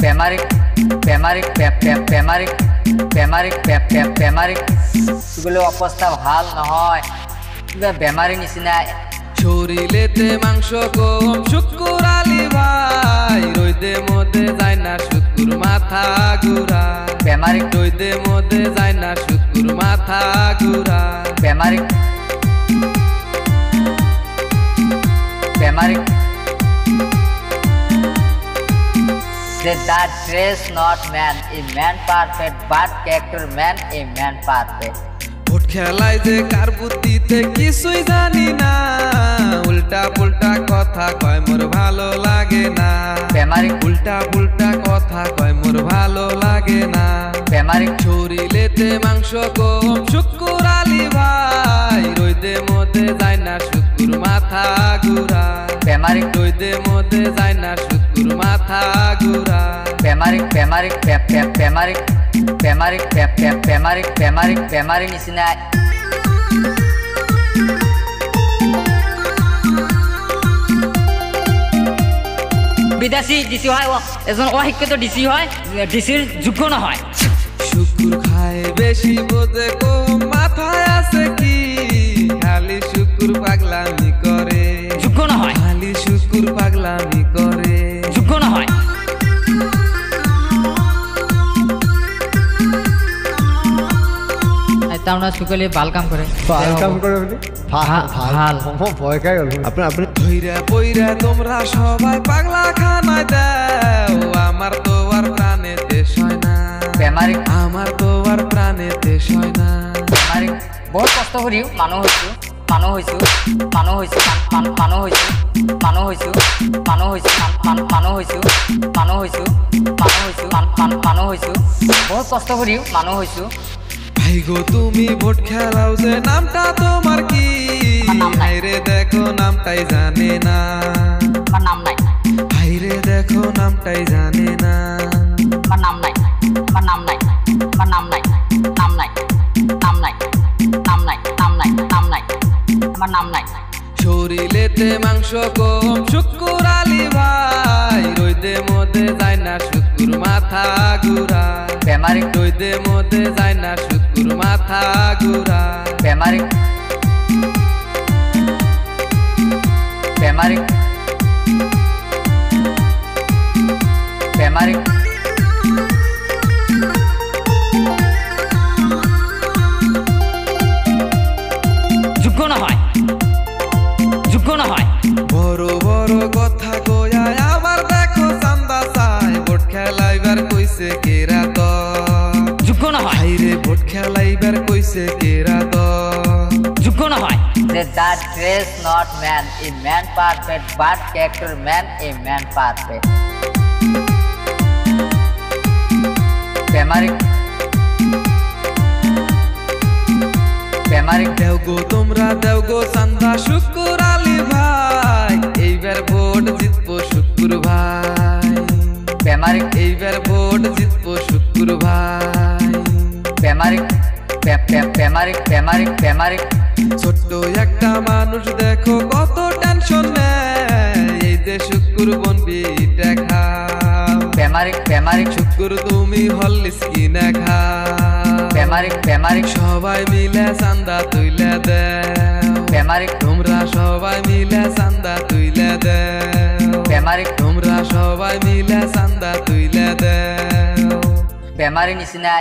বেমারিক বেমারিক বেমারিক বেমারিক বেমারিক এগুলো অবস্থা ভাল নহয়, কিবা বেমারি নিচিনা। শরীরেতে মাংস কম শুকুর আলী ভাই, রইদে মধ্যে যায় না শুকুর মাথা ঘুরা। বেমারিক রইদে মধ্যে যায় না শুকুর মাথা ঘুরা। বেমারিক বেমারিক that dress not man, a man perfect, but character man, a man perfect. Vote খেলায় যে কার বুদ্ধিতে কিছুই জানি না, উল্টা পুল্টা কথা কয় মোর ভালো লাগে না। বেমারিক উল্টা পুল্টা কথা কয় মোর ভালো লাগে না। বেমারিক শরীরেতে মাংস কম শুকুর আলী ভাই, রইদে মধ্যে যায় না শুকুর মাথা ঘুরা। বেমারিক রইদে মধ্যে যায় না শুকুর মাথা ঘুরা। বেমারিক বেমারিক বেমারিক বেমারিক বেমারিক বেমারিক বেমারি নিচিনা। বিদেশি ডিসি হয়, এজন অশিক্ষিত ডিসি হয়, ডিসির যোগ্য নহয়। শুকুর খায় বেশি বোঝে কম, মাথায় আছে কি খালি শুকুর পাগলামি করে। যোগ্য নহয়, খালি শুকুর পাগলামি করে। যোগ্য নহয়। টাউনত সকলে ভাল কাম কৰে, ভাল কাম কৰে বুলি ভাল ভয় খাই গ'ল। আপুনি ধৈরা পইরা তোমরা সবাই পাগলা খানায় দাও, আমার তো আর প্রাণেতে সয় না। বেমারিক আমার তো আর প্রাণেতে সয় না। বেমারিক বহুত কষ্ট কৰিও মানুহ হৈছোঁ, মানুহ হৈছোঁ, মানুহ হৈছোঁ, মানুহ হৈছোঁ, মানুহ হৈছোঁ, মানুহ হৈছোঁ, মানুহ হৈছোঁ, মানুহ হৈছোঁ, মানুহ হৈছোঁ, মানুহ হৈছোঁ, বহুত কষ্ট কৰিও মানুহ হৈছোঁ। ভাই গো তুমি ভোট খেলাও যে নামটা তোমার কি, ভাইরে দেখো নামটাই জানে না। আমার নাম নাই, ভাইরে দেখো নামটাই জানে না। আমার নাম নাই, আমার নাম নাই, আমার নাম নাই, নাম নাই, নাম নাই, নাম নাই, নাম নাই, নাম নাই, আমার নাম নাই। শরীরেতে মাংস কম শুকুর আলী ভাই, রইদে মধ্যে যায় না শুকুর মাথা ঘুরা। বেমারিক রইদে মধ্যে যায় না শুকুর মাথা ঘুরা। বেমারিক বেমারিক বেমারিক যোগ্য নহয়, যোগ্য নহয়। বড় বড় কথা কয়া আবার দেখো চান্দা চাই, ভোট খেলাইবার কইছে কেরা তো। যোগ্য নহয়, ভাইরে ভোট খেলাইবার কইছে কেরা তো। যোগ্য নহয়। That dress not man, a man perfect, but character man, a man perfect. বেমারিক বেমারিক দেও গো তোমরা দেও গো চান্দা শুকুর আলী ভাই, এইবার ভোট জিতবো শুকুর ভাই। বেমারিক এইবার ভোট জিতবো শুকুর ভাই। বেমারিক বেমারিক বেমারিক বেমারিক ছোট্ট একটা মানুষ দেখো কত টেনশন নেয়, এই যে শুকুর বনবি দেখা। বেমারিক বেমারিক শুকুর তুমি হল্লিস কিনে খাও। বেমারিক বেমারিক সবাই মিলে চান্দা তুইলে দেও। বেমারিক তোমরা সবাই মিলে চান্দা তুইলে দেও। বেমারিক তোমরা সবাই মিলে চান্দা তুইলে দেও। বেমারি নিচিনা।